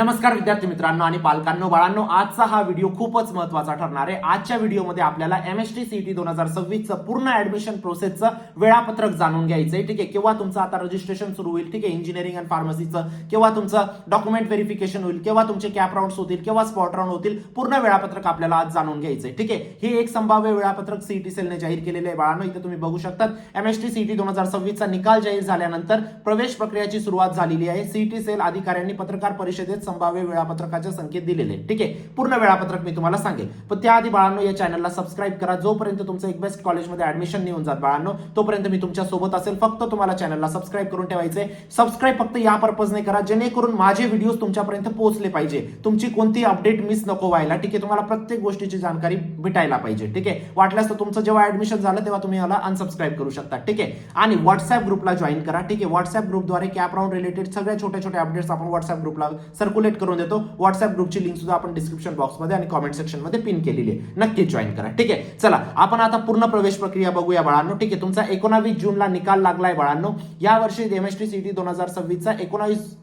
नमस्कार विद्यार्थी मित्रांनो आणि पालकांनो, बाळांनो, आजचा हा व्हिडिओ खूपच महत्त्वाचा ठरणार आहे। आजच्या व्हिडिओमध्ये आपल्याला एमएसटी सीईटी 2026 चं पूर्ण ऍडमिशन प्रोसेसचं वेळापत्रक जाणून घ्यायचंय। ठीक आहे, केव्हा तुमचं आता रजिस्ट्रेशन सुरू होईल, ठीक आहे, इंजिनिअरिंग आणि फार्मसीचं, केव्हा तुमचं डॉक्युमेंट व्हेरिफिकेशन होईल, केव्हा तुमचे कॅप राउंड्स होतील, केव्हा स्पॉट राउंड होतील, पूर्ण वेळापत्रक आपल्याला आज जाणून घ्यायचंय। ठीक आहे, हे एक संभाव्य वेळापत्रक सीईटी सेलने जाहीर केलेले आहे। बाळांनो, इथे तुम्ही बघू शकता एमएसटी सीईटी 2026 चा निकाल जाहीर झाल्यानंतर प्रवेश प्रक्रियेची सुरुवात झालेली आहे। सीईटी सेल अधिकाऱ्यांनी पत्रकार परिषदेत संभाव्य वेळापत्रकाचे संकेत दिलेले। ठीक आहे, पूर्ण वेळापत्रक मी तुम्हाला सांगेल, पण त्याआधी बाळांनो या चॅनलला सबस्क्राइब करा। जोपर्यंत तुमचं एक बेस्ट कॉलेजमध्ये ऍडमिशन निघून जात बाळांनो, तोपर्यंत मी तुमच्या सोबत असेल। फक्त तुम्हाला चॅनलला सबस्क्राइब करून ठेवायचे। सबस्क्राइब फक्त या पर्पजने करा जेणेकरून माझे व्हिडिओज तुमच्यापर्यंत पोहोचले पाहिजे, तुमची कोणती अपडेट मिस नको व्हायला। ठीक आहे, तुम्हाला प्रत्येक गोष्टीची जानकारी भेटायला पाहिजे। ठीक आहे, वाटल्यास तर तुमचं जेव्हा ऍडमिशन झालं तेव्हा तुम्ही याला अनसबस्क्राइब करू शकता। ठीक आहे, आणि व्हॉट्सअप ग्रुपला जॉईन करा। ठीक आहे, व्हॉट्सअप ग्रुपद्वारे कॅप राउंड रिलेटेड सगळ्या छोट्या छोट्या अपडेट्स आपण व्हॉट्सअप ग्रुपला सर्क्युलेट करून देतो। व्हॉट्सअप ग्रुपची लिंक सुद्धा आपण डिस्क्रिप्शन बॉक्समध्ये आणि कमेंट सेक्शन मध्ये पिन केलेली आहे, नक्की जॉईन करा। ठीक आहे, चला आपण आता पूर्ण प्रवेश प्रक्रिया बघूया बाळांनो। ठीक आहे, तुमचा 19 जूनला निकाल लागलाय बाळांनो। या वर्षी एमएसटी सीईटी 2026 चा 19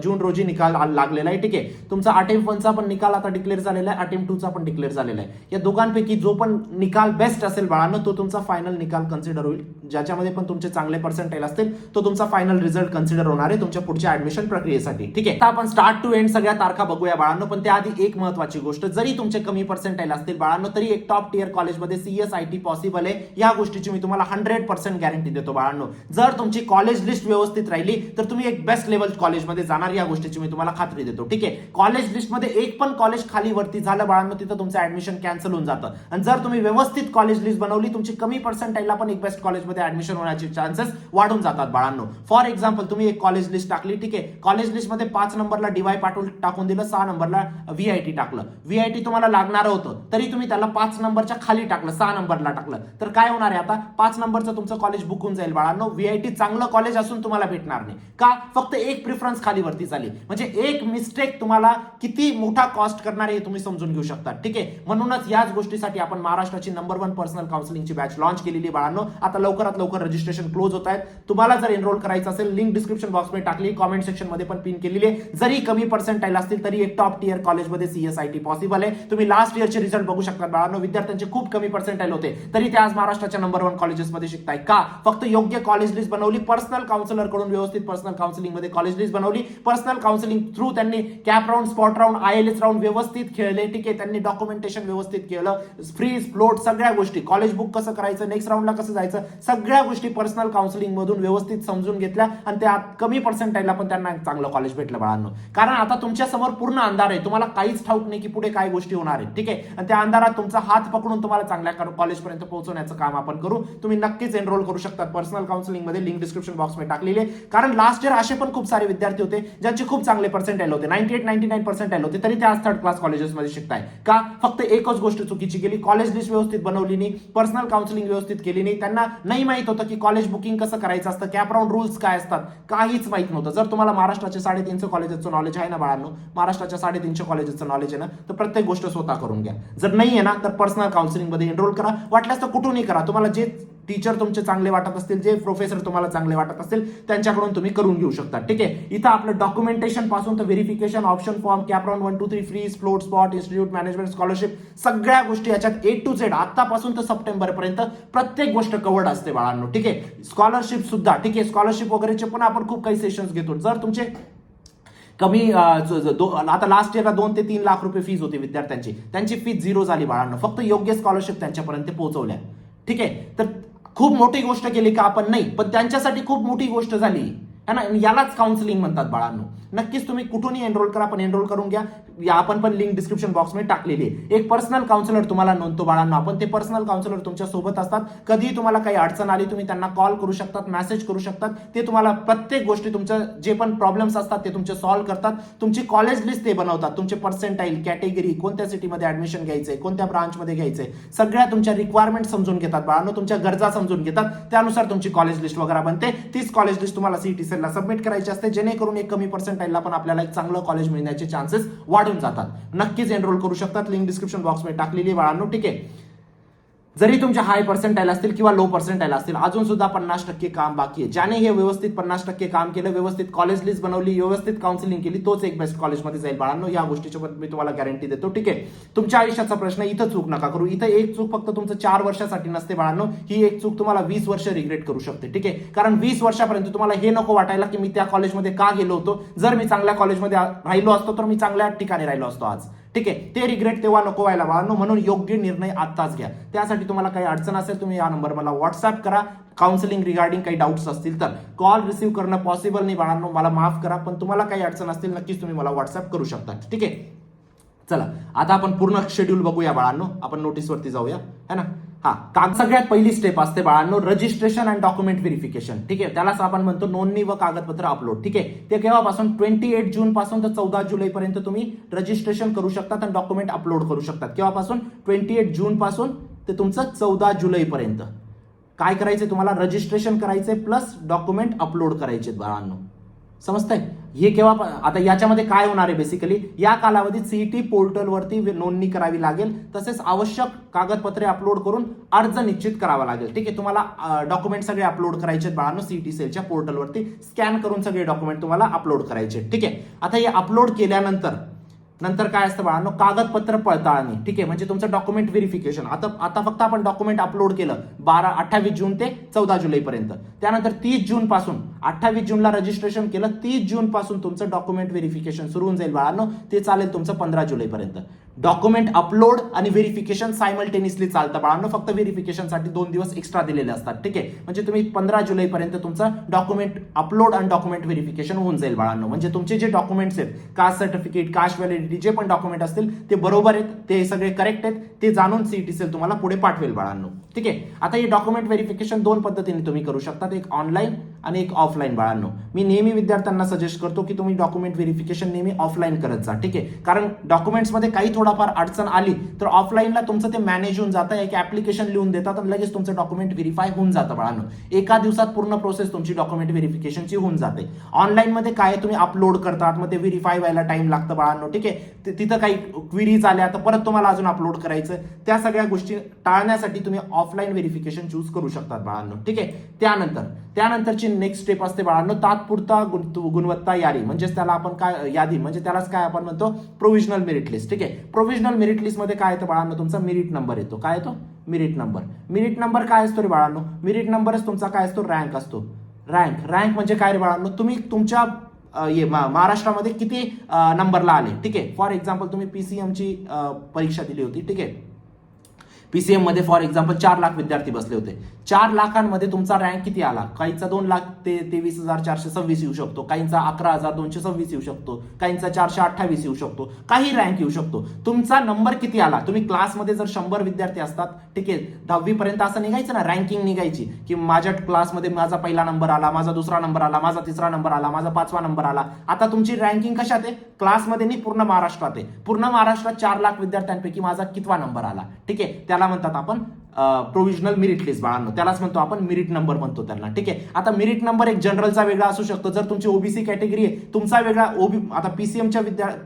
जून रोजी निकाल लागलेला आहे। ठीक आहे, तुमचा अटेम्प्ट 1 चा पण निकाल आता डिक्लेअर झालेला आहे, अटेम्प्ट 2 चा पण डिक्लेअर झालेला आहे। या दोघांपैकी जो पण निकाल बेस्ट असेल बाळांनो, तो तुमचा फायनल निकाल कन्सिडर होईल। ज्याच्यामध्ये पण तुमचे चांगले पर्सेंटेज असतील तो तुमचा फायनल रिझल्ट कन्सिडर होणार आहे तुमच्या पुढच्या ऍडमिशन प्रक्रियेसाठी। ठीक आहे, आता आपण स्टार्ट टू एंड सगळ्या तारखा बघूया बाळांनो, पण त्याआधी एक महत्त्वाची गोष्ट, जरी तुमचे कमी पर्सेंटेज असतील बाळांनो, तरी एक टॉप टियर कॉलेजमध्ये सीएसआयटी पॉसिबल आहे। या गोष्टीची मी तुम्हाला 100% गॅरंटी देतो बाळांनो। जर तुमची कॉलेज लिस्ट व्यवस्थित राहिली तर तुम्ही एक बेस्ट लेवल कॉलेजमध्ये जाणार, या गोष्टीची मी तुम्हाला खात्री देतो। ठीक आहे, कॉलेज लिस्ट मध्ये एक पण कॉलेज खाली वरती झालं बाळांनो, तिथं तुमचं ऍडमिशन कॅन्सल होऊन जातं। आणि जर तुम्ही व्यवस्थित कॉलेज लिस्ट बनवली, तुमची कमी पर्सेंटेजला पण एक बेस्ट कॉलेजमध्ये ऍडमिशन होण्याचे चान्सेस वाढून जातात बाळांनो। फॉर एक्झाम्पल, तुम्ही एक कॉलेज लिस्ट टाकली, ठीक आहे, कॉलेज लिस्ट मध्ये 5 नंबरला डीवाय पाटील टाकून दिलं, 6 नंबरला व्हीआयटी टाकलं, व्हीआयटी तुम्हाला लागणार होतं तरी तुम्ही त्याला 5 नंबरच्या खाली टाकलं, 6 नंबरला टाकलं, तर काय होणार आहे, आता 5 नंबरचं तुमचं कॉलेज बुक होऊन जाईल बाळांनो। व्हीआयटी चांगलं कॉलेज असून तुम्हाला भेटणार नाही का, फक्त एक प्रिफरन्स खाली वरती झाली, म्हणजे एक मिस्टेक तुम्हाला किती मोठा कॉस्ट करणार आहे हे तुम्ही समजून घेऊ शकता। ठीक आहे, म्हणूनच याच गोष्टीसाठी आपण महाराष्ट्राची नंबर 1 पर्सनल काउन्सिलिंगची बॅच लॉन्च केलेली बाळांनो। आता लवकरात लवकर रजिस्ट्रेशन क्लोज होत आहेत। तुम्हाला जर एनरोल करायचं असेल, लिंक डिस्क्रिप्शन बॉक्समध्ये टाकली, कमेंट सेक्शन मध्ये पण पिन केलेली आहे। जरी कमी पर्सेंटाइल असतील तरी एक टॉप टियर कॉलेजमध्ये सीएसआयटी पॉसिबल आहे। तुम्ही लास्ट इयरचे रिझल्ट बघू शकता बाळांनो, विद्यार्थ्यांचे खूप कमी पर्सेंटाइल होते तरी ते आज महाराष्ट्राच्या नंबर 1 कॉलेजेसमध्ये शिकताय का, फक्त योग्य कॉलेज लिस्ट बनवली, पर्सनल काउन्सिलर कडून व्यवस्थित पर्सनल काउन्सिलिंग मध्ये कॉलेज लिस्ट बनवली, पर्सनल काउन्सिलिंग थ्रू त्यांनी CAP round, spot round, ILS round व्यवस्थित खेळले। ठीक आहे, त्यांनी डॉक्युमेंटेशन व्यवस्थित केलं, फ्रीज फ्लोट सगळ्या गोष्टी, कॉलेज बुक कसं करायचं, नेक्स्ट राउंडला कसं जायचं, सगळ्या गोष्टी पर्सनल काउन्सिलिंग मधून व्यवस्थित समजून घेतल्या आणि त्या कमी पर्सेंटाइलला पण त्यांना चांगलं कॉलेज भेटलं बाळांनो। कारण आता तुमच्या समोर पूर्ण अंधार आहे, तुम्हाला काहीच ठाऊक नाही की पुढे काय गोष्टी होणार आहेत। ठीक आहे, आणि त्या अंधारात तुमचा हात पकडून तुम्हाला चांगल्या कॉलेजपर्यंत पोहोचवण्याचं काम आपण करू। तुम्ही नक्कीच एनरोल करू शकता पर्सनल काउन्सिलिंग मध्ये, लिंक डिस्क्रिप्शन बॉक्समध्ये टाकलेली आहे। कारण लास्ट इयर असे पण खूप सारे विद्यार्थी होते ज्यांचे खूप चांगले पर्सेंटाइल होते, 98-99 पर्सेंटाइल होते, तरी ते आज थर्ड क्लास कॉलेजेसमध्ये शिकताय का, फक्त एकच गोष्ट चुकीची केली, कॉलेज लिस्ट व्यवस्थित बनवली नाही, पर्सनल काउन्सिलिंग व्यवस्थित केली नाही, त्यांना नाही माहित होतं की कॉलेज बुकिंग कसं करायचं असतं, कॅप राउंड रूल्स काय असतात, काहीच माहित नव्हतं। जर तुम्हाला महाराष्ट्राच्या 350 कॉलेजेसचं नॉलेज आहे ना बाळांनो, महाराष्ट्राच्या 350 कॉलेजेसचं नॉलेज आहे ना, तर प्रत्येक गोष्ट स्वतः करून घ्या। जर नाही आहे ना तर पर्सनल काउन्सिलिंग मध्ये एनरोल करा, वाटल्यास तर कुठूनही करा। तुम्हाला जे टीचर तुमचे चांगले वाटत असतील, जे प्रोफेसर तुम्हाला चांगले वाटत असतील, त्यांच्याकडून तुम्ही करून घेऊ शकता। ठीक आहे, इथं आपलं डॉक्युमेंटेशन पासून तर verification, option form, cap round 1 2 3, freeze float, spot, institute management, scholarship, सगळ्या गोष्टी याच्यात A to Z आतापासून तर सप्टेंबर पर्यंत प्रत्येक गोष्ट कव्हर्ड असते बाळांनो। ठीक आहे, स्कॉलरशिप सुद्धा, ठीक आहे, स्कॉलरशिप वगैरेचे पण आपण खूप काही सेशन्स घेतो। जर तुमचे कमी आता लास्ट इयरला 2 ते 3 लाख रुपये फीज होती विद्यार्थ्यांची, त्यांची फीज 0 झाली बाळांनो, फक्त योग्य स्कॉलरशिप त्यांच्यापर्यंत पोहोचवल्या। ठीक आहे, तर खूप मोठी गोष्ट केली का आपण, नाही, पण त्यांच्यासाठी खूप मोठी गोष्ट झाली है ना, यालाच काउन्सिलिंग म्हणतात बाळांनो। नक्कीच तुम्ही कुठूनही एनरोल करा, पण एनरोल करून घ्या। आपण पण लिंक डिस्क्रिप्शन बॉक्समध्ये टाकलेली आहे। एक पर्सनल काउन्सिलर तुम्हाला नोंदतो बाळांनो आपण, ते पर्सनल काउन्सिलर तुमच्या सोबत असतात। कधी तुम्हाला काही अडचण आली तुम्ही त्यांना कॉल करू शकतात, मेसेज करू शकतात, ते तुम्हाला प्रत्येक गोष्टी, तुमचं जे पण प्रॉब्लेम्स असतात ते तुमचे सॉल्व्ह करतात। तुमची कॉलेज लिस्ट ते बनवतात, तुमचे पर्सेंटाइल, कॅटेगरी, कोणत्या सिटीमध्ये ऍडमिशन घ्यायचंय, कोणत्या ब्रांचमध्ये घ्यायचंय, सगळ्या तुमच्या रिक्वायरमेंट समजून घेतात बाळांनो, तुमच्या गरजा समजून घेतात, त्यानुसार तुमची कॉलेज लिस्ट वगैरे बनते। तीच कॉलेज लिस्ट तुम्हाला सीईटी सेलला सबमिट करायची असते, जेणेकरून एक कमी पर्सेंटाइलला पण आपल्याला एक चांगलं कॉलेज मिळण्याचे चान्सेस वाढून जातात। नक्कीच एनरोल करू शकतात, लिंक डिस्क्रिप्शन बॉक्समध्ये टाकलेली आहे बाळांनो। ठीक आहे, जरी तुमचे हाय पर्सेंटाईल असतील किंवा लो पर्सेंटाईल असतील, अजून सुद्धा 50% काम बाकी आहे. ज्याने हे व्यवस्थित 50% काम केलं, व्यवस्थित कॉलेज लिस्ट बनवली, व्यवस्थित काउन्सिलिंग केली, तोच एक बेस्ट कॉलेजमध्ये जाईल बाळांनो. या गोष्टीची मी तुम्हाला गॅरंटी देतो. ठीक आहे, तुमच्या आयुष्याचा प्रश्न इथं चूक नका करू. इथं एक चूक फक्त तुमचं 4 वर्षासाठी नसते बाळांनो, ही एक चूक तुम्हाला 20 वर्ष रिग्रेट करू शकते. ठीक आहे, कारण 20 वर्षापर्यंत तुम्हाला हे नको वाटायला की मी त्या कॉलेजमध्ये का गेलो होतो. जर मी चांगल्या कॉलेजमध्ये राहिलो असतो तर मी चांगल्या ठिकाणी राहिलो असतो आज. ठीक आहे, ते रिग्रेट तेव्हा नको व्हायला बाळांनो. म्हणून योग्य निर्णय आत्ताच घ्या. त्यासाठी तुम्हाला काही अडचण असेल तुम्ही या नंबर मला व्हॉट्सअप करा. काउन्सिलिंग रिगार्डिंग काही डाऊट्स असतील तर कॉल रिसीव्ह करणं पॉसिबल नाही बाळांनो, मला माफ करा. पण तुम्हाला काही अडचण असतील नक्कीच तुम्ही मला व्हॉट्सअप करू शकता. ठीक आहे, चला आता आपण पूर्ण शेड्यूल बघूया बाळांनो. आपण नोटीसवरती जाऊया, है ना. सगळ्यात पहिली स्टेप असते बाळांनो रजिस्ट्रेशन अँड डॉक्युमेंट व्हेरिफिकेशन. ठीक आहे, त्यालाच आपण म्हणतो नोंदणी व कागदपत्र अपलोड. ठीक आहे, ते केव्हापासून 28 जून पासून तर 14 जुलैपर्यंत तुम्ही रजिस्ट्रेशन करू शकतात आणि डॉक्युमेंट अपलोड करू शकतात. केव्हापासून 28 जून पासून ते तुमचं 14 जुलैपर्यंत काय करायचंय तुम्हाला, रजिस्ट्रेशन करायचंय प्लस डॉक्युमेंट अपलोड करायचे बाळांनो. समजतंय हे केव्हा. आता याच्यामध्ये काय होणार आहे बेसिकली, या कालावधीत सीईटी पोर्टलवरती नोंदणी करावी लागेल, तसेच आवश्यक कागदपत्रे अपलोड करून अर्ज निश्चित करावा लागेल. ठीक आहे, तुम्हाला डॉक्युमेंट सगळे अपलोड करायचे बाळांनो सीईटी सेलच्या पोर्टलवरती स्कॅन करून सगळे डॉक्युमेंट तुम्हाला अपलोड करायचे. ठीक आहे, आता हे अपलोड केल्यानंतर काय असतं बाळांनो, कागदपत्र पडताळणी. ठीक आहे, म्हणजे तुमचं डॉक्युमेंट व्हेरिफिकेशन. आता फक्त आपण डॉक्युमेंट अपलोड केलं 28 जून ते 14 जुलैपर्यंत. त्यानंतर 30 जून पासून 28 जूनला रजिस्ट्रेशन केलं, 30 जून पासून तुमचं डॉक्युमेंट व्हेरिफिकेशन सुरू होऊन जाईल बाळांनो. ते चालेल तुमचं 15 जुलैपर्यंत. डॉक्युमेंट अपलोड आणि व्हेरिफिकेशन सायमल्टेनियसली चालतं बाळांनो, फक्त व्हेरिफिकेशनसाठी 2 दिवस एक्स्ट्रा दिलेले असतात. ठीक आहे, म्हणजे तुम्ही 15 जुलैपर्यंत तुमचं डॉक्युमेंट अपलोड आणि डॉक्युमेंट व्हेरिफिकेशन होऊन जाईल बाळांनो. म्हणजे तुमचे जे डॉक्युमेंट्स आहेत, कास्ट सर्टिफिकेट, कास्ट व्हॅलिडिटी, जे पण डॉक्युमेंट असतील ते बरोबर आहेत, ते सगळे करेक्ट आहेत, ते जाणून सीईटी सेल तुम्हाला पुढे पाठवेल बाळांनो. ठीक आहे, आता हे डॉक्युमेंट व्हेरिफिकेशन 2 पद्धतीने तुम्ही करू शकता, एक ऑनलाईन आणि एक ऑफलाईन बाळांनो. मी नेहमी विद्यार्थ्यांना सजेस्ट करतो की तुम्ही डॉक्युमेंट व्हेरिफिकेशन नेहमी ऑफलाईन करत जा. ठीक आहे, कारण डॉक्युमेंट्समध्ये काही थोडाफार अडचण आली तर ऑफलाईनला तुमचं ते मॅनेज होऊन जातं. एक ऍप्लिकेशन लिहून देतात आणि लगेच तुमचं डॉक्युमेंट व्हेरीफाय होऊन जातं बाळांनो. एका दिवसात पूर्ण प्रोसेस तुमची डॉक्युमेंट व्हेरिफिकेशनची होऊन जाते. ऑनलाईनमध्ये काय तुम्ही अपलोड करतात, मग ते व्हेरीफाय व्हायला टाइम लागतं बाळांनो. ठीक आहे, तिथं काही क्वेरीज आल्या तर परत तुम्हाला अजून अपलोड करायचं. त्या सगळ्या गोष्टी टाळण्यासाठी तुम्ही ऑफलाईन व्हेरिफिकेशन चूज करू शकतात बाळांनो. ठीक आहे, त्यानंतरची नेक्स्ट स्टेप असते बाळांनो तात्पुरता गुणवत्ता यादी. म्हणजेच त्याला आपण काय यादी, म्हणजे त्यालाच काय आपण म्हणतो प्रोव्हिजनल मेरिट लिस्ट. ठीक आहे, प्रोव्हिजनल मेरिट लिस्ट मध्ये काय येतं बाळांनो, तुमचा मेरिट नंबर येतो. काय येतो, मेरिट नंबर. मेरिट नंबर काय असतो रे बाळांनो, मेरिट नंबरच तुमचा काय असतो, रँक असतो. रँक म्हणजे काय रे बाळांनो, तुम्ही तुमच्या महाराष्ट्रामध्ये किती नंबरला आले. ठीक आहे, फॉर एक्झाम्पल तुम्ही पीसीएमची परीक्षा दिली होती. ठीक आहे, पीसीएम मध्ये फॉर एक्झाम्पल 4 लाख विद्यार्थी बसले होते. 4 लाखांमध्ये तुमचा रँक किती आला, काहींचा 2,23,426 येऊ शकतो, काहींचा 11,226 येऊ शकतो, काहींचा 428 येऊ शकतो, काही रँक येऊ शकतो. तुमचा नंबर किती आला, तुम्ही क्लासमध्ये जर 100 विद्यार्थी असतात, ठीक आहे, 10वी पर्यंत असं निघायचं ना, रँकिंग निघायची की माझ्या क्लासमध्ये माझा पहिला नंबर आला, माझा दुसरा नंबर आला, माझा तिसरा नंबर आला, माझा 5वा नंबर आला. आता तुमची रँकिंग कशात आहे, क्लासमध्ये नाही, पूर्ण महाराष्ट्रात आहे. पूर्ण महाराष्ट्रात 4 लाख विद्यार्थ्यांपैकी माझा कितवा नंबर आला. ठीक आहे, त्याला म्हणतात आपण प्रोव्हिजनल मेरिट लिस्ट बाळांनो. त्यालाच म्हणतो आपण मेरिट नंबर म्हणतो त्यांना. ठीक आहे, आता मेरिट नंबर एक जनरलचा वेगळा असू शकतो. जर तुमची ओबीसी कॅटेगरी आहे तुमचा वेगळा. आता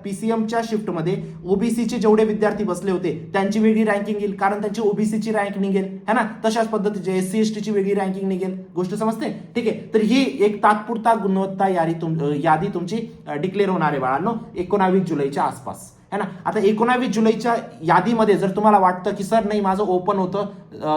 पीसीएमच्या शिफ्टमध्ये ओबीसीचे जेवढे विद्यार्थी बसले होते त्यांची वेगळी रँकिंग येईल, कारण त्यांची ओबीसीची रँक निघेल, है ना. तशाच पद्धतीचे एससी एसटीची वेगळी रँकिंग निघेल. गोष्ट समजते. ठीक आहे, तर ही एक तात्पुरता गुणवत्ता यादी तुमची डिक्लेअर होणार आहे बाळांनो 19 जुलैच्या आसपास, है ना. आता 19 जुलैच्या यादीमध्ये जर तुम्हाला वाटतं की सर नाही माझं ओपन होतं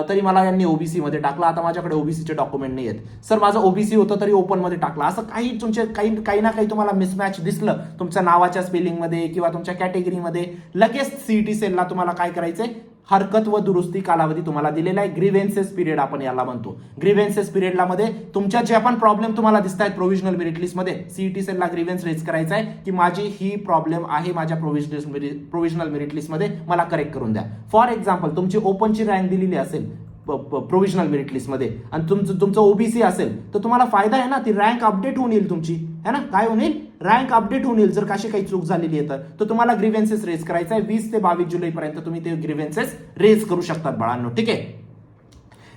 तरी मला यांनी ओबीसी मध्ये टाकलं, आता माझ्याकडे ओबीसीचे डॉक्युमेंट नाही आहेत, सर माझं ओबीसी होतं तरी ओपन मध्ये टाकलं, असं काही तुमचे काही ना काही तुम्हाला मिसमॅच दिसलं तुमच्या नावाच्या स्पेलिंगमध्ये किंवा तुमच्या कॅटेगरीमध्ये, लगेच सीईटी सेलला तुम्हाला काय करायचंय, हरकत व दुरुस्ती कालावधी तुम्हाला दिलेला आहे. ग्रीव्हेन्सेस पिरियड आपण याला म्हणतो. ग्रीव्हेन्सेस पिरियडला मध्ये तुमच्या जे पण प्रॉब्लेम तुम्हाला दिसत आहेत प्रोव्हिजनल मेरिट लिस्ट मध्ये, सीईटी सेलला ग्रीव्हेन्स रेज करायचा आहे की माझी ही प्रॉब्लेम आहे माझ्या प्रोव्हिजनल मेरिट लिस्ट मध्ये, मला करेक्ट करून द्या. फॉर एक्झाम्पल तुमची ओपनची रँक दिलेली असेल प्रोव्हिजनल मेरिट लिस्ट मध्ये आणि तुमचं ओबीसी असेल तर तुम्हाला फायदा आहे ना, ती रँक अपडेट होऊन येईल तुमची, है ना. काय होऊन येईल, रँक अपडेट होऊन येईल. जर कशी काही चूक झालेली आहे तर तुम्हाला ग्रीव्हेन्सेस रेज करायचा आहे. 20 ते 22 जुलैपर्यंत तुम्ही ते ग्रीव्हेन्सेस रेज करू शकतात बाळांनो. ठीक आहे,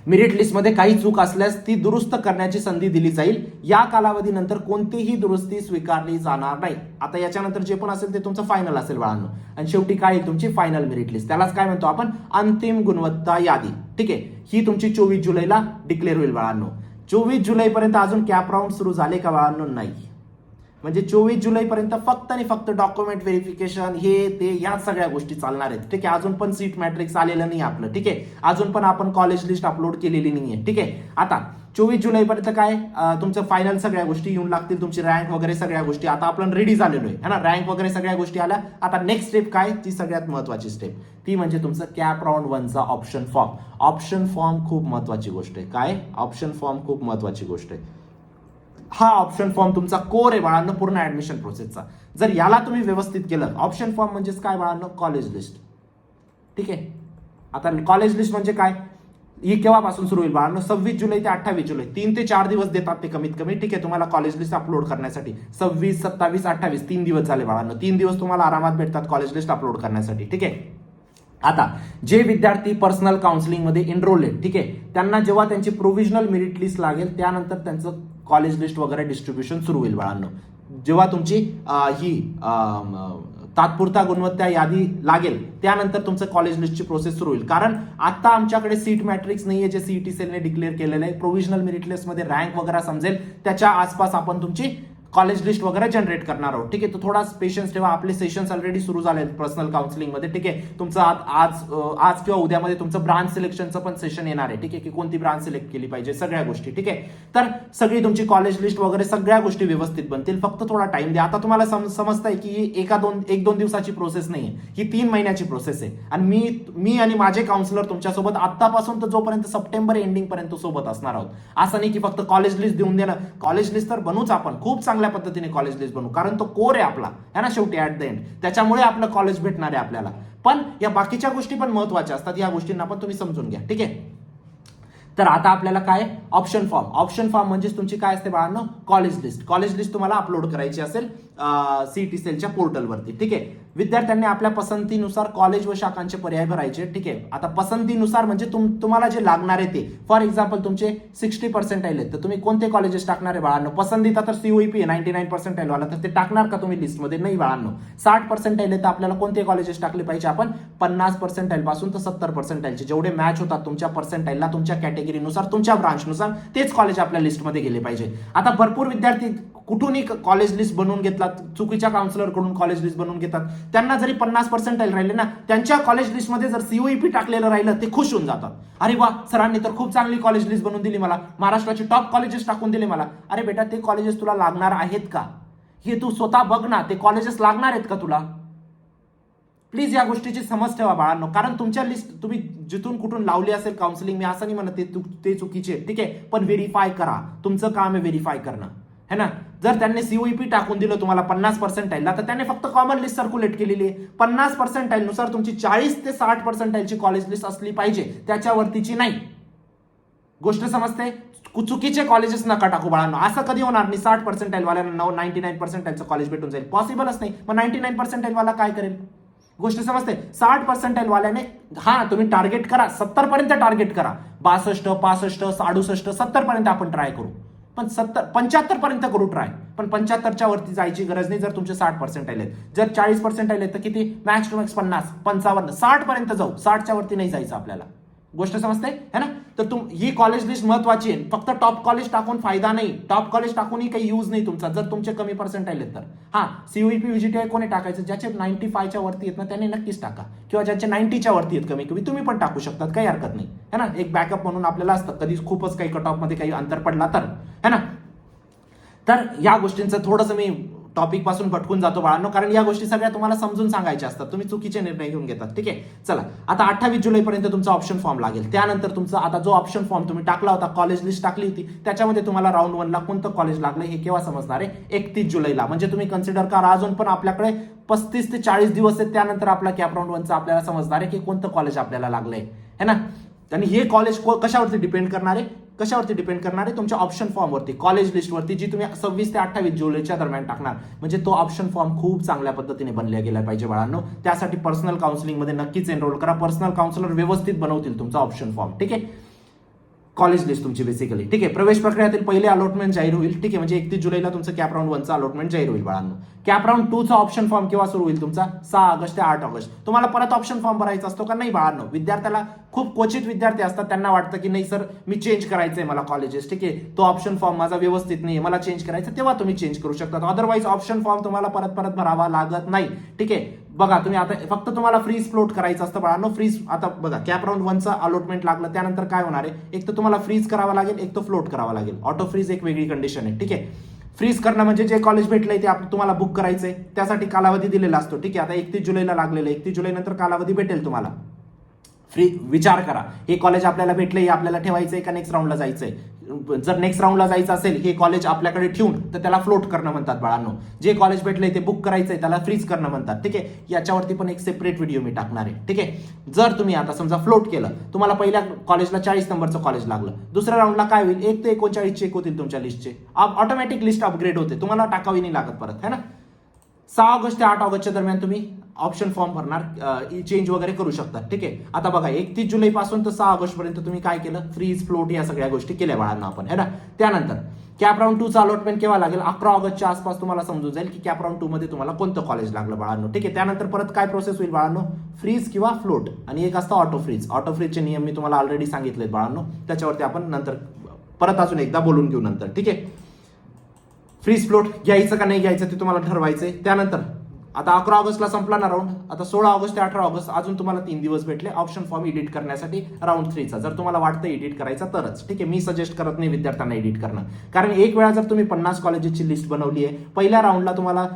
मेरिट लिस्टमध्ये काही चूक असल्यास ती दुरुस्त करण्याची संधी दिली जाईल. या कालावधीनंतर कोणतीही दुरुस्ती स्वीकारली जाणार नाही. आता याच्यानंतर जे पण असेल ते तुमचं फायनल असेल बाळांनो. आणि शेवटी काय तुमची फायनल मेरिट लिस्ट, त्यालाच काय म्हणतो आपण अंतिम गुणवत्ता यादी. ठीक आहे, ही तुमची 24 जुलैला डिक्लेअर होईल बाळांनो. 24 जुलैपर्यंत अजून कॅप राऊंड सुरू झाले का बाळांनो? नाही. म्हणजे 24 जुलैपर्यंत फक्त आणि फक्त डॉक्युमेंट व्हेरिफिकेशन हे ते या सगळ्या गोष्टी चालणार आहेत. ठीक आहे, अजून पण सीट मॅट्रिक्स आलेलं नाही आपलं. ठीक आहे, अजून पण आपण कॉलेज लिस्ट अपलोड केलेली नाहीये. ठीक आहे, आता 24 जुलैपर्यंत काय तुमचं फायनल सगळ्या गोष्टी येऊन लागतील, तुमची रँक वगैरे सगळ्या गोष्टी. आता आपण रेडी झालेलो आहे ना, रँक वगैरे सगळ्या गोष्टी आल्या. आता नेक्स्ट स्टेप काय, ती सगळ्यात महत्वाची स्टेप, ती म्हणजे तुमचं कॅप राऊंड 1चा ऑप्शन फॉर्म. ऑप्शन फॉर्म खूप महत्वाची गोष्ट आहे. काय ऑप्शन फॉर्म खूप महत्वाची गोष्ट आहे. हा ऑप्शन फॉर्म तुमचा कोर आहे बाळांनो पूर्ण ऍडमिशन प्रोसेसचा. जर याला तुम्ही व्यवस्थित केलं, ऑप्शन फॉर्म म्हणजेच काय बाळांनो, कॉलेज लिस्ट. ठीक आहे, आता कॉलेज लिस्ट म्हणजे काय, ही केव्हापासून सुरू होईल बाळांनो? 26 जुलै ते 28 जुलै, 3 ते 4 दिवस देतात ते कमीत कमी. ठीक आहे, तुम्हाला कॉलेज लिस्ट अपलोड करण्यासाठी 26, 27, 28 3 दिवस झाले बाळांनो. 3 दिवस तुम्हाला आरामात भेटतात कॉलेज लिस्ट अपलोड करण्यासाठी. ठीक आहे, आता जे विद्यार्थी पर्सनल काउन्सिलिंग मध्ये एनरोल आहेत, ठीक आहे, त्यांना जेव्हा त्यांची प्रोव्हिजनल मेरिट लिस्ट लागेल त्यानंतर त्यांचं कॉलेज लिस्ट वगैरे डिस्ट्रीब्युशन सुरू होईल बाळांनो. जेव्हा तुमची ही तात्पुरता गुणवत्ता यादी लागेल त्यानंतर तुमचं कॉलेज लिस्टची प्रोसेस सुरू होईल. कारण आता आमच्याकडे सीट मॅट्रिक्स नाहीये जे सीईटी सेलने डिक्लेअर केलेलं आहे. प्रोव्हिजनल मेरिट लिस्टमध्ये रँक वगैरे समजेल त्याच्या आसपास आपण तुमची कॉलेज लिस्ट वगैरे जनरेट करणार आहोत. ठीक आहे, तो थोडा पेशन्स ठेवा. आपले सेशन्स ऑलरेडी सुरू झाले पर्सनल काउन्सिलिंग मध्ये. ठीक आहे, तुमचं आज किंवा उद्यामध्ये तुमचं ब्रांच सिलेक्शनचं पण सेशन येणार आहे. ठीक आहे, की कोणती ब्रांच सिलेक्ट केली पाहिजे सगळ्या गोष्टी. ठीक आहे, तर सगळी तुमची कॉलेज लिस्ट वगैरे सगळ्या गोष्टी व्यवस्थित बनतील. फक्त थोडा टाइम द्या. आता तुम्हाला समजतंय की ही 1-2 दिवसाची प्रोसेस नाहीये, ही 3 महिन्याची प्रोसेस आहे. आणि मी आणि माझे काउन्सिलर तुमच्यासोबत आतापासून तर जोपर्यंत सप्टेंबर एंडिंग पर्यंत सोबत असणार आहोत. असं नाही की फक्त कॉलेज लिस्ट देऊन देणं. कॉलेज लिस्ट तर बनवूच आपण, खूप चांगल्या पद्धतीने कॉलेज लिस्ट बनवू, कारण तो कोर आहे आपला है ना शेवटी ऍट द एंड. त्याच्यामुळे आपलं कॉलेज भेटणार आहे आपल्याला. पण या बाकीच्या गोष्टी पण महत्वाच्या असतात, या गोष्टींना पण तुम्ही समजून घ्या. ठीक आहे, तर आता आपल्याला काय ऑप्शन फॉर्म म्हणजे तुमची काय असते बाळांनो, कॉलेज लिस्ट तुम्हाला अपलोड करायची असेल सीईटी सेलच्या पोर्टलवरती. ठीक आहे, विद्यार्थ्यांनी आपल्या पसंतीनुसार कॉलेज व शाखांचे पर्याय भरायचे. ठीक आहे, आता पसंतीनुसार म्हणजे तुम्हाला जे लागणार आहे ते. फॉर एक्झाम्पल तुमचे 60% आहेत तर तुम्ही कोणते कॉलेजेस टाकणार आहे बाळांनो? पसंतीचा तर सीओईपी 99% वाला, तर ते टाकणार का तुम्ही लिस्टमध्ये? नाही बाळांनो. 60% तर आपल्याला कोणते कॉलेजेस टाकले पाहिजे आपण? 50% पासून तर 70% जेवढे मॅच होतात तुमच्या पर्सेंटाईलला, तुमच्या कॅटेगरीनुसार, तुमच्या ब्रांचनुसार तेच कॉलेज आपल्या लिस्टमध्ये गेले पाहिजे. आता भरपूर विद्यार्थी कुठूनही कॉलेज लिस्ट बनवून घेतला, चुकीच्या काउन्सिलर कडून कॉलेज लिस्ट बनवून घेतात. त्यांना जरी 50% राहिले ना, त्यांच्या कॉलेज लिस्टमध्ये जर सीओईपी टाकलेलं राहिलं ते खुश होऊन जातात. अरे वा, सरांनी तर खूप चांगली कॉलेज लिस्ट बनवून दिली मला, महाराष्ट्राची टॉप कॉलेजेस टाकून दिले मला. अरे बेटा, ते कॉलेजेस तुला लागणार आहेत का हे तू स्वतः बघ ना. ते कॉलेजेस लागणार आहेत का तुला? प्लीज या गोष्टीची समज ठेवा बाळांनो. कारण तुमच्या लिस्ट तुम्ही जिथून कुठून लावली असेल काउन्सिलिंग, मी असं नाही म्हणत ते चुकीचे. ठीक आहे, पण व्हेरीफाय करा. तुमचं काम आहे व्हेरीफाय करणं, है ना. जर त्यांनी सीओईपी टाकून दिलं तुम्हाला 50% तर त्याने फक्त कॉमन लिस्ट सर्क्युलेट केलेली आहे. 50% नुसार तुमची 40 ते 60% कॉलेज लिस्ट असली पाहिजे, त्याच्यावरतीची नाही. गोष्ट समजते? चुकीचे कॉलेजेस नका टाकू बाळांनो. असं कधी होणार नाही 60% वाल्यांना 99% कॉलेज भेटून जाईल, पॉसिबलच नाही. मग 99% वाला काय करेल? गोष्ट समजते? 60% वाल्याने हा तुम्ही टार्गेट करा, 70 पर्यंत टार्गेट करा. 62, 65, 68, 70 पर्यंत आपण ट्राय करू. पण 75 पर्यंत करू ट्राय. पण 75च्या वरती जायची गरज नाही जर तुमचे 60% आले. जर 40% आले तर किती? मॅक्स टू मॅक्स 50, 55, 60 पर्यंत जाऊ. 60च्या वरती नाही जायचं आपल्याला. गोष्ट समजते है ना. तर ही कॉलेज लिस्ट महत्वाची आहे. फक्त टॉप कॉलेज टाकून फायदा नाही. टॉप कॉलेज टाकूनही काही यूज नाही तुमचा जर तुमचे कमी पर्सेंट आले तर. हा, सीओईपी व्हीजीटीआय कोणी टाकायचं? ज्याचे 95च्या वरती येत ना त्याने नक्कीच टाका, किंवा ज्याचे 90च्या वरती येत कमी कमी तुम्ही पण टाकू शकतात, काही हरकत नाही है ना. एक बॅकअप म्हणून आपल्याला असतं, कधी खूपच काही कट ऑफ मध्ये काही अंतर पडला तर, है ना. तर या गोष्टींचं थोडंसं मी टॉपिक पासून भटकून जातो बाळांनो, कारण या गोष्टी सगळ्या तुम्हाला समजून सांगायच्या असतात. तुम्ही चुकीचे निर्णय घेऊन घेतात. ठीक आहे, चला आता 28 जुलैपर्यंत तुमचा ऑप्शन फॉर्म लागेल. त्यानंतर तुमचा आता जो ऑप्शन फॉर्म तुम्ही टाकला होता, कॉलेज लिस्ट टाकली होती, त्याच्यामध्ये तुम्हाला राऊंड 1ला कोणतं कॉलेज लागलं हे केव्हा समजणार आहे? 31 जुलैला. म्हणजे तुम्ही कन्सिडर करा अजून पण आपल्याकडे 35 ते 40 दिवस आहेत. त्यानंतर आपला कॅप राऊंड 1चा आपल्याला समजणार आहे की कोणतं कॉलेज आपल्याला लागलंय, है ना. आणि हे कॉलेज कशावरती डिपेंड करणार आहे? कशावरती डिपेंड करणार आहे? तुमच्या ऑप्शन फॉर्मवरती, कॉलेज लिस्टवरती, जी तुम्ही 26 ते 28 जुलैच्या दरम्यान टाकणार. म्हणजे तो ऑप्शन फॉर्म खूप चांगल्या पद्धतीने बनला गेला पाहिजे बाळांनो. त्यासाठी पर्सनल काउन्सिलिंग मध्ये नक्कीच एनरोल करा. पर्सनल काउन्सिलर व्यवस्थित बनवतील तुमचा ऑप्शन फॉर्म. ठीक आहे, कॉलेज लिस्ट तुमची बेसिकली. ठीक आहे, प्रवेश प्रक्रियातील पहिले अलॉटमेंट जाहीर होईल. ठीक आहे, म्हणजे 31 जुलैला तुमचं कॅप राऊंड 1चं अलॉटमेंट जाहीर होईल बाळांनो. कॅप राऊंड 2चा ऑप्शन फॉर्म केव्हा सुरू होईल तुमचा? 6 ऑगस्ट ते 8 ऑगस्ट. तुम्हाला परत ऑप्शन फॉर्म भरायचा असतो का? नाही बाळांनो. विद्यार्थ्याला खूप क्वचित विद्यार्थी असतात, त्यांना वाटतं की नाही सर मी चेंज करायचंय मला कॉलेजेस. ठीक आहे, तो ऑप्शन फॉर्म माझा व्यवस्थित नाही, मला चेंज करायचं, तेव्हा तुम्ही चेंज करू शकता. अदरवाईज ऑप्शन फॉर्म तुम्हाला परत भरावा लागत नाही. ठीक आहे, बघा तुम्ही आता फक्त तुम्हाला फ्रीज फ्लोट करायचं असतं बाळांनो. फ्रीज आता बघा कॅप राऊंड 1चं अलॉटमेंट लागलं, त्यानंतर काय होणार आहे? एक तर तुम्हाला फ्रीज करावा लागेल, एक तर फ्लोट करावा लागेल. ऑटो फ्रीज एक वेगळी कंडिशन आहे. ठीक आहे, फ्रीज करणं म्हणजे जे कॉलेज भेटलंय ते तुम्हाला बुक करायचंय, त्यासाठी कालावधी दिलेला असतो. ठीक आहे, आता 31 जुलैला लागलेलं आहे, 31 जुलै नंतर कालावधी भेटेल तुम्हाला. विचार करा, हे कॉलेज आपल्याला भेटलंय, आपल्याला ठेवायचंय का नेक्स्ट राऊंडला जायचंय? जर नेक्स्ट राऊंडला जायचं असेल हे कॉलेज आपल्याकडे ठेवून, तर त्याला फ्लोट करणं म्हणतात बाळांनो. जे कॉलेज भेटलंय ते बुक करायचंय त्याला फ्रीज करणं म्हणतात. ठीक आहे, याच्यावरती पण एक सेपरेट व्हिडिओ मी टाकणार आहे. ठीक आहे, जर तुम्ही आता समजा फ्लोट केलं, तुम्हाला पहिल्या कॉलेजला 40 नंबरचं कॉलेज लागलं, दुसऱ्या राऊंडला काय होईल? 1 ते 39 चेक होतील तुमच्या लिस्टचे. ऑटोमॅटिक लिस्ट अपग्रेड होते, तुम्हाला टाकावी नाही लागत परत, है ना. 6 ऑगस्ट ते 8 ऑगस्टच्या दरम्यान तुम्ही ऑप्शन फॉर्म भरणार, चेंज वगैरे करू शकता. ठीक आहे, आता बघा 31 जुलै पासून तर 6 ऑगस्ट पर्यंत तुम्ही काय केलं? फ्रीज फ्लोट या सगळ्या गोष्टी केल्या बाळांना आपण, है ना. त्यानंतर कॅप राऊंड 2चा अलॉटमेंट केव्हा लागेल? 11 ऑगस्टच्या आसपास तुम्हाला समजून जाईल की कॅप राऊंड 2 मध्ये तुम्हाला कोणतं कॉलेज लागलं बाळांनो. ठीक आहे, त्यानंतर परत काय प्रोसेस होईल बाळांनो? फ्रीज किंवा फ्लोट, आणि एक असतं ऑटो फ्रीज. ऑटो फ्रीजचे नियम मी तुम्हाला ऑलरेडी सांगितलेत बाळांनो, त्याच्यावरती आपण नंतर परत अजून एकदा बोलून घेऊ नंतर. ठीक आहे, फ्रीज फ्लोट घ्यायचं का नाही घ्यायचं ते तुम्हाला ठरवायचंय. त्यानंतर आता 11 ऑगस्टला संपला ना राऊंड, आता 16 ऑगस्ट ते 18 ऑगस्ट अजून तुम्हाला 3 दिवस भेटले ऑप्शन फॉर्म एडिट करण्यासाठी राऊंड 3चा, जर तुम्हाला वाटतं एडिट करायचा तरच. ठीक आहे, मी सजेस्ट करत नाही विद्यार्थ्यांना एडिट करणं, कारण एक वेळा जर तुम्ही 50 कॉलेजेसची लिस्ट बनवली आहे, पहिल्या राऊंडला तुम्हाला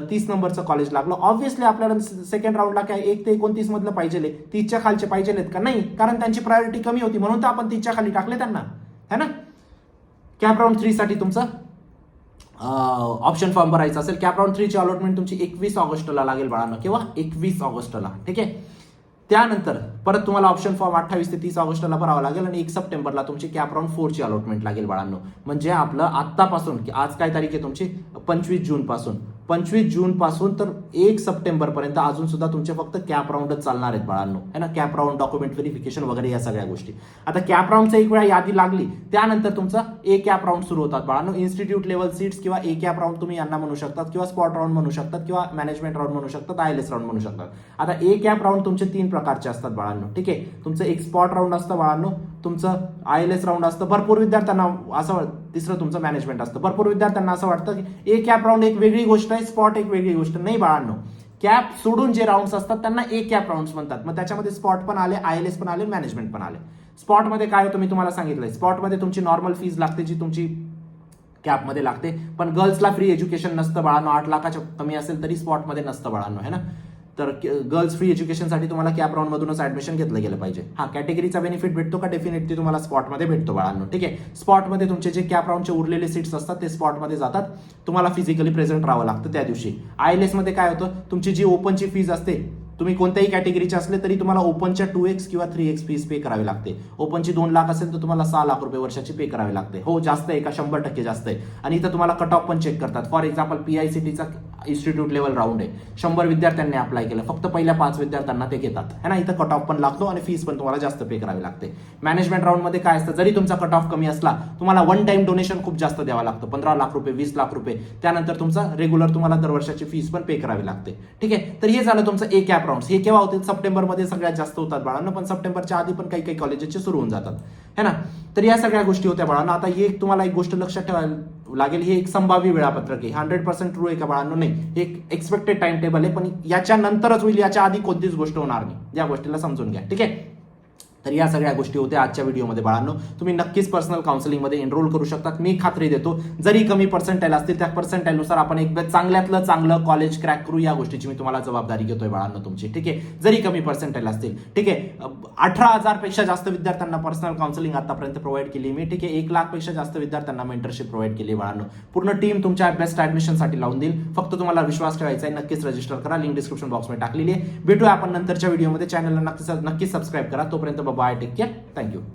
30 नंबरचं कॉलेज लागलं, ऑब्व्हियसली आपल्याला सेकंड राऊंडला काय 1 ते 29 मधलं पाहिजे, 30च्या खालचे पाहिजेत का? नाही, कारण त्यांची प्रायोरिटी कमी होती म्हणून तर आपण 30च्या खाली टाकले त्यांना, है ना. कॅप राऊंड 3 साठी तुमचं ऑप्शन फॉर्म भरायचा असेल, कॅप राऊंड 3ची अलॉटमेंट तुमची 21 ऑगस्टला लागेल बाळांनो. केव्हा? 21 ऑगस्टला. ठीक आहे, त्यानंतर परत तुम्हाला ऑप्शन फॉर्म 28 ते 30 ऑगस्टला भरावा लागेल, आणि 1 सप्टेंबरला तुमची कॅप राऊंड 4ची अलॉटमेंट लागेल बाळांनो. म्हणजे आपलं आत्तापासून, आज काय तारीख आहे तुमची? 25 जून पासून, 25 जून पासून तर 1 सप्टेंबर पर्यंत अजून सुद्धा तुमचे फक्त कॅप राऊंडच चालणार आहेत बाळांनो, है ना. कॅप राऊंड, डॉक्युमेंट व्हेरिफिकेशन वगैरे या सगळ्या गोष्टी. आता कॅप राऊंडचा एक वेळा यादी लागली, त्यानंतर तुमचा ए कॅप राऊंड सुरू होतात बाळांनो. इन्स्टिट्यूट लेवल सीट्स किंवा ए कॅप राऊंड तुम्ही यांना म्हणू शकतात, किंवा स्पॉट राऊंड म्हणू शकतात, किंवा मॅनेजमेंट राऊंड म्हणू शकतात, ILS राऊंड म्हणू शकतात. आता ए कॅप राऊंड तुमचे 3 प्रकारचे असतात बाळांनो. ठीक आहे, तुमचं एक स्पॉट राऊंड असतं बाळांनो, तुमचं ILS राऊंड असतं. भरपूर विद्यार्थ्यांना असं, तिसरं तुमचं मॅनेजमेंट असतं. भरपूर विद्यार्थ्यांना असं वाटतं की ए कॅप राऊंड एक वेगळी गोष्ट आहे, स्पॉट एक वेगळी गोष्ट. नाही बाळांनो, कॅप सोडून जे राऊंड्स असतात त्यांना ए कॅप राऊंड्स म्हणतात. मग त्याच्यामध्ये स्पॉट पण आले, ILS पण आले, मॅनेजमेंट पण आले. स्पॉटमध्ये काय होतं मी तुम्हाला सांगितलंय, स्पॉटमध्ये तुमची नॉर्मल फीज लागते जी तुमची कॅपमध्ये लागते, पण गर्ल्सला फ्री एज्युकेशन नसतं बाळांनो. 8 लाखाच्या कमी असेल तरी स्पॉटमध्ये नसतं बाळांनो, है ना. तर गर्ल्स फ्री एज्युकेशनसाठी तुम्हाला कॅप राऊंड मधूनच ऍडमिशन घेतलं गेलं पाहिजे. हा, कॅटेगरीचा बेनिफिट भेटतो का? डेफिनेटली तुम्हाला स्पॉटमध्ये भेटतो बाळांनो. ठीक आहे, स्पॉटमध्ये तुमचे जे कॅप राऊंडचे उरलेले सीट्स असतात ते स्पॉटमध्ये जातात, तुम्हाला फिजिकली प्रेझेंट राहावं लागतं त्या दिवशी. ILS मध्ये काय होतं, तुमची जी ओपनची फीज असते, तुम्ही कोणत्याही कॅटेगरीचे असले तरी तुम्हाला ओपनच्या 2x किंवा 3x फीस पे करावी लागते. ओपनची 2 लाख असेल तर तुम्हाला 6 लाख रुपये वर्षाची पे करावी लागते. हो, जास्त आहे का? 100% जास्त आहे. आणि इथं तुम्हाला कट ऑफ पण चेक करतात. फॉर एक्झाम्पल PICTचा इन्स्टिट्यूट लेवल राऊंड आहे, 100 विद्यार्थ्यांनी अप्लाय केलं, फक्त पहिल्या 5 विद्यार्थ्यांना ते घेतात, है ना. इथं कट ऑफ पण लागतो आणि फीस पण तुम्हाला जास्त पे करावी लागते. मॅनेजमेंट राऊंडमध्ये काय असतं, जरी तुमचा कट ऑफ कमी असला तुम्हाला वन टाइम डोनेशन खूप जास्त द्यावं लागतं, 15 लाख रुपये, 20 लाख रुपये. त्यानंतर तुमचा रेग्युलर तुम्हाला दर वर्षाची फीस पण पे करावी लागते. ठीक आहे, तर हे झालं तुमचं ए कॅप राऊंड. हे केव्हा होते? सप्टेंबरमध्ये सगळ्यात जास्त होतात बाळांना, पण सप्टेंबरच्या आधी पण काही काही कॉलेजेसचे सुरू होऊन जातात, है ना. तर या सगळ्या गोष्टी होत्या बाळांना. आता ही एक तुम्हाला एक गोष्ट लक्षात ठेवायला लागेल, हे एक संभाव्य वेळापत्रक आहे. 100% ट्रू आहे का बाळांनो? नाही, हे एक एक्सपेक्टेड टाइम टेबल आहे, पण याच्या नंतरच होईल, याच्या आधी कोणतीच गोष्ट होणार नाही. या गोष्टीला समजून घ्या. ठीक आहे, तर या सगळ्या गोष्टी होत्या आजच्या व्हिडिओमध्ये बाळांनो. तुम्ही नक्कीच पर्सनल काउन्सिलिंगमध्ये एनरोल करू शकतात. मी खात्री देतो, जरी कमी पर्सेंटाईल असतील त्या पर्सेंटाईलनुसार आपण एक चांगल्यातलं चांगलं कॉलेज क्रॅक करू, या गोष्टीची मी तुम्हाला जबाबदारी घेतोय बाळांनो तुमची. ठीक आहे, जरी कमी पर्सेंटाईल असतील. ठीक आहे, 18,000 पेक्षा जास्त विद्यार्थ्यांना पर्सनल काउन्सिलिंग आतापर्यंत प्रोव्हाइड केली मी. ठीक आहे, 1 लाख पेक्षा जास्त विद्यार्थ्यांना मेंटरशिप प्रोव्हाइड केली बाळांनो. पूर्ण टीम तुमच्या बेस्ट ऍडमिशनसाठी लावून देईल. फक्त तुम्हाला विश्वास ठेवायचा आहे. नक्कीच रजिस्टर करा, लिंक डिस्क्रिप्शन बॉक्समध्ये टाकलेली आहे. भेटूया आपण नंतरच्या व्हिडिओमध्ये. चॅनलला नक्कीच सबस्क्राईब करा. तोपर्यंत बाय, टेक केअर, थँक्यू.